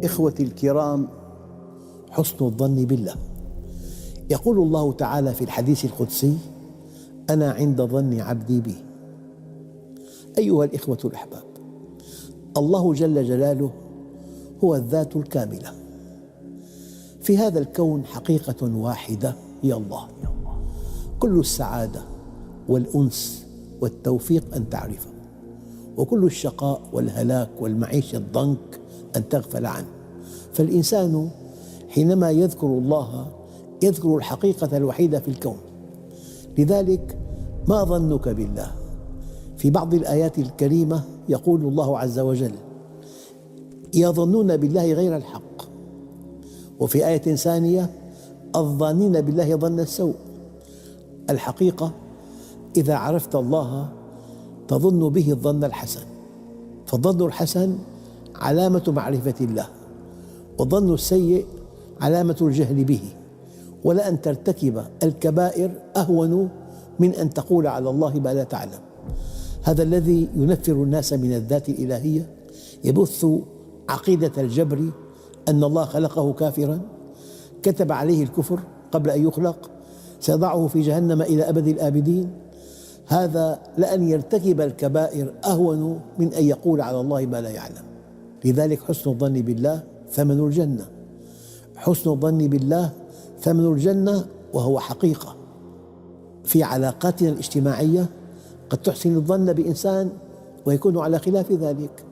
إخوتي الكرام، حسن الظن بالله. يقول الله تعالى في الحديث القدسي: أنا عند ظن عبدي بي. أيها الإخوة الأحباب، الله جل جلاله هو الذات الكاملة. في هذا الكون حقيقة واحدة هي الله. كل السعادة والأنس والتوفيق أن تعرفه، وكل الشقاء والهلاك والمعيشة الضنك أن تغفل عنه. فالإنسان حينما يذكر الله يذكر الحقيقة الوحيدة في الكون. لذلك ما ظنك بالله؟ في بعض الآيات الكريمة يقول الله عز وجل: يظنون بالله غير الحق. وفي آية ثانية: الظانين بالله ظن السوء. الحقيقة إذا عرفت الله تظن به الظن الحسن، فالظن الحسن علامة معرفة الله، والظن السيء علامة الجهل به. ولأن ترتكب الكبائر أهون من أن تقول على الله ما لا تعلم. هذا الذي ينفر الناس من الذات الإلهية، يبث عقيدة الجبر أن الله خلقه كافراً، كتب عليه الكفر قبل أن يخلق، سيضعه في جهنم إلى أبد الآبدين. هذا لأن يرتكب الكبائر أهون من أن يقول على الله ما لا يعلم. لذلك حسن الظن بالله ثمن الجنة. حسن الظن بالله ثمن الجنة، وهو حقيقة. في علاقاتنا الاجتماعية قد تحسن الظن بإنسان ويكون على خلاف ذلك.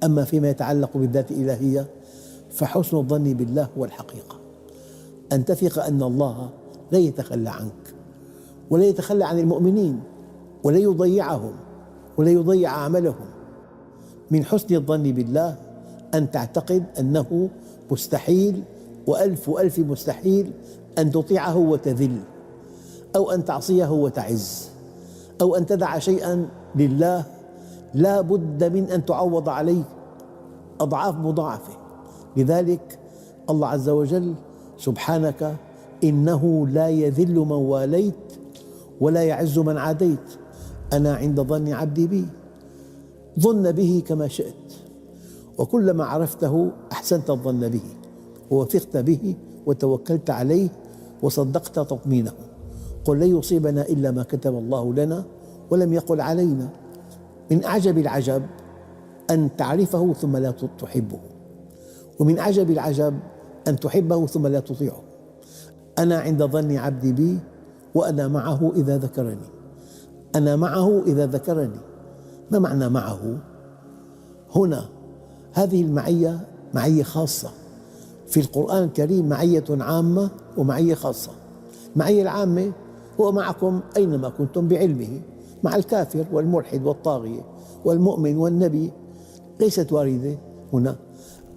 أما فيما يتعلق بالذات الإلهية فحسن الظن بالله هو الحقيقة. أن تثق أن الله لا يتخلى عنك، ولا يتخلى عن المؤمنين، ولا يضيعهم، ولا يضيع عملهم. من حسن الظن بالله أن تعتقد أنه مستحيل وألف مستحيل أن تطيعه وتذل، أو أن تعصيه وتعز، أو أن تدع شيئا لله لا بد من أن تعوض عليه أضعاف مضاعفة. لذلك الله عز وجل: سبحانك إنه لا يذل من واليت ولا يعز من عاديت. أنا عند ظن عبدي بي. ظن به كما شئت، وكلما عرفته أحسنت الظن به، ووثقت به، وتوكلت عليه، وصدقت تطمينه. قل لن يصيبنا إلا ما كتب الله لنا ولم يقل علينا. من أعجب العجب أن تعرفه ثم لا تحبه، ومن أعجب العجب أن تحبه ثم لا تطيعه. أنا عند ظن عبدي بي وأنا معه إذا ذكرني. أنا معه إذا ذكرني. ما معنى معه؟ هنا هذه المعية معية خاصة. في القرآن الكريم معية عامة ومعية خاصة. المعية العامة هو معكم أينما كنتم بعلمه، مع الكافر والملحد والطاغية والمؤمن والنبي، ليست واردة هنا.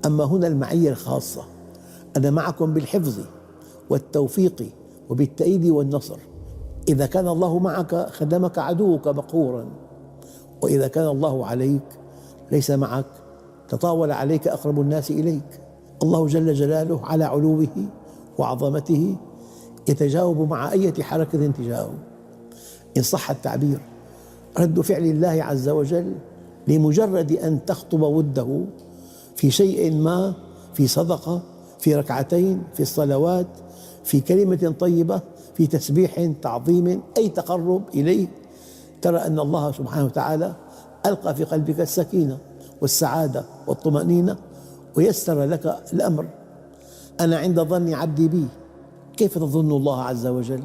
أما هنا المعية الخاصة: أنا معكم بالحفظ والتوفيق وبالتأييد والنصر. إذا كان الله معك خدمك عدوك مقهورا، وإذا كان الله عليك ليس معك تطاول عليك أقرب الناس إليك. الله جل جلاله على علوه وعظمته يتجاوب مع أي حركة تجاهه. إن صح التعبير، رد فعل الله عز وجل لمجرد أن تخطب وده في شيء ما، في صدقة، في ركعتين، في الصلوات، في كلمة طيبة، في تسبيح، تعظيم، أي تقرب إليه، ترى أن الله سبحانه وتعالى ألقى في قلبك السكينة والسعادة والطمأنينة ويسر لك الأمر. أنا عند ظن عبدي بي. كيف تظن الله عز وجل؟